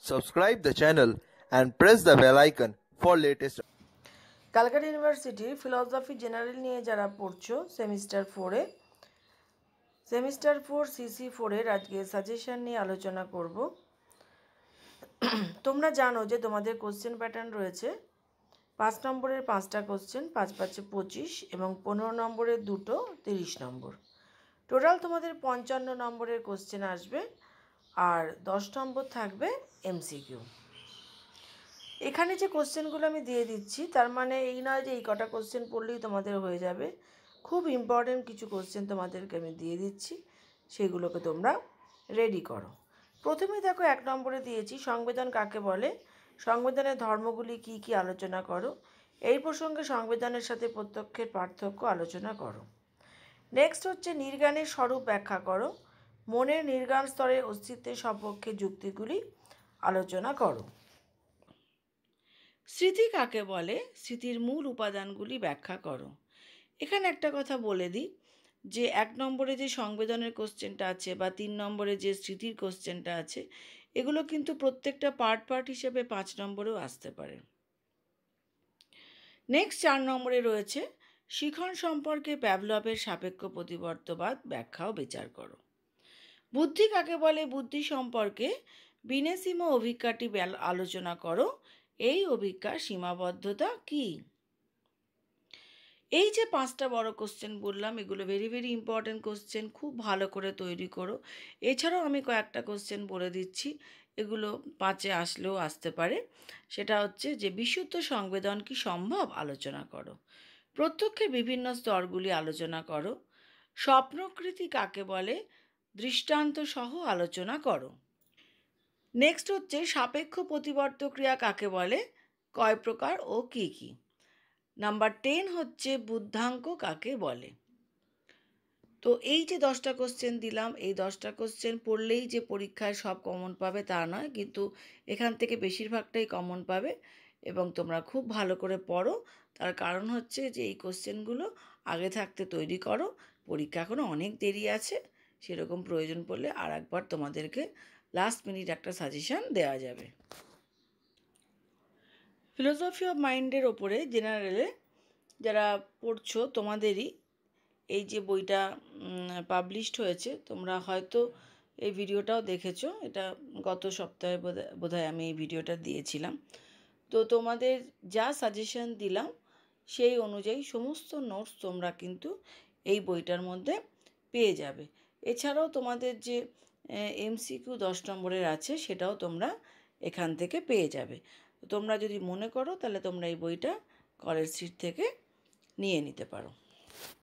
subscribe the channel and press the bell icon for latest. Calcutta ইউনিভার্সিটির philosophy general নিয়ে যারা পড়ছো সেমিস্টার 4 cc4 এর আজকে সাজেশন নিয়ে আলোচনা করব। তোমরা জানো যে তোমাদের কোশ্চেন প্যাটার্ন রয়েছে 5 নম্বরের 5টা কোশ্চেন, 5 5 25 এবং 15 নম্বরের 2টো 30 নম্বর। টোটাল তোমাদের 55 নম্বরের কোশ্চেন আসবে আর 10 নম্বর থাকবে এমসিকিউ। এখানে যে কোশ্চেনগুলো আমি দিয়ে দিচ্ছি তার মানে এই নয় যে এই কটা কোশ্চেন পড়লেই তোমাদের হয়ে যাবে। খুব ইম্পর্টেন্ট কিছু কোশ্চেন তোমাদেরকে আমি দিয়ে দিচ্ছি, সেগুলোকে তোমরা রেডি করো। প্রথমে দেখো 1 নম্বরে দিয়েছি সংবিধান কাকে বলে, সংবিধানের ধর্মগুলি কি কি আলোচনা করো, এই প্রসঙ্গে সংবিধানের সাথে প্রত্যক্ষের পার্থক্য আলোচনা করো। নেক্সট হচ্ছে নির্জ্ঞানের স্বরূপ ব্যাখ্যা করো, মনের নির্জ্ঞান স্তরের অস্তিত্বের সপক্ষে যুক্তিগুলি আলোচনা করো। স্মৃতি কাকে বলে, স্মৃতির মূল উপাদানগুলি ব্যাখ্যা করো। এখানে একটা কথা বলে দিই যে 1 নম্বরে যে সংবিধানের কোশ্চেনটা আছে বা 3 নম্বরে যে স্মৃতির কোশ্চেনটা আছে, এগুলো কিন্তু প্রত্যেকটা পার্ট হিসেবে 5 নম্বরেও আসতে পারে। নেক্সট 4 নম্বরে রয়েছে শিখন সম্পর্কে প্যাভলভের সাপেক্ষ প্রতিবর্তবাদ ব্যাখ্যা ও বিচার করো। বুদ্ধি কাকে বলে, বুদ্ধি সম্পর্কে বিনেসিম অভিজ্ঞাটি আলোচনা করো, এই অভিজ্ঞার সীমাবদ্ধতা কি। এই যে 5টা বড় কোশ্চেন বললাম, এগুলো ভেরি ইম্পর্টেন্ট কোশ্চেন, খুব ভালো করে তৈরি করো। এছাড়াও আমি কয়েকটা কোশ্চেন বলে দিচ্ছি, এগুলো 5-এ আসলেও আসতে পারে। সেটা হচ্ছে যে বিশুদ্ধ সংবেদন কি সম্ভব আলোচনা করো, প্রত্যক্ষের বিভিন্ন স্তরগুলি আলোচনা করো, স্বপ্নকৃতি কাকে বলে দৃষ্টান্ত সহ আলোচনা করো। নেক্সট হচ্ছে সাপেক্ষ প্রতিবর্ত ক্রিয়া কাকে বলে, কয় প্রকার ও কি কি। নাম্বার 10 হচ্ছে বুদ্ধাঙ্ক কাকে বলে। তো এই যে 10টা কোশ্চেন দিলাম, এই 10টা কোশ্চেন পড়লেই যে পরীক্ষায় সব কমন পাবে তা নয়, কিন্তু এখান থেকে বেশিরভাগটাই কমন পাবে এবং তোমরা খুব ভালো করে পড়ো। তার কারণ হচ্ছে যে এই কোশ্চেনগুলো আগে থাকতে তৈরি করো, পরীক্ষা এখনও অনেক দেরি আছে, সেরকম প্রয়োজন পড়লে আর একবার তোমাদেরকে লাস্ট মিনিট একটা সাজেশান দেওয়া যাবে। ফিলোসফি অফ মাইন্ডের ওপরে জেনারেলে যারা পড়ছো তোমাদেরই এই যে বইটা পাবলিশড হয়েছে, তোমরা হয়তো এই ভিডিওটাও দেখেছো, এটা গত সপ্তাহে বোধহয় আমি এই ভিডিওটা দিয়েছিলাম। তো তোমাদের যা সাজেশন দিলাম সেই অনুযায়ী সমস্ত নোটস তোমরা কিন্তু এই বইটার মধ্যে পেয়ে যাবে। এছাড়াও তোমাদের যে এমসিকিউ 10 নম্বরের আছে সেটাও তোমরা এখান থেকে পেয়ে যাবে। তোমরা যদি মনে করো তাহলে তোমরা এই বইটা কলেজ স্ট্রিট থেকে নিয়ে নিতে পারো।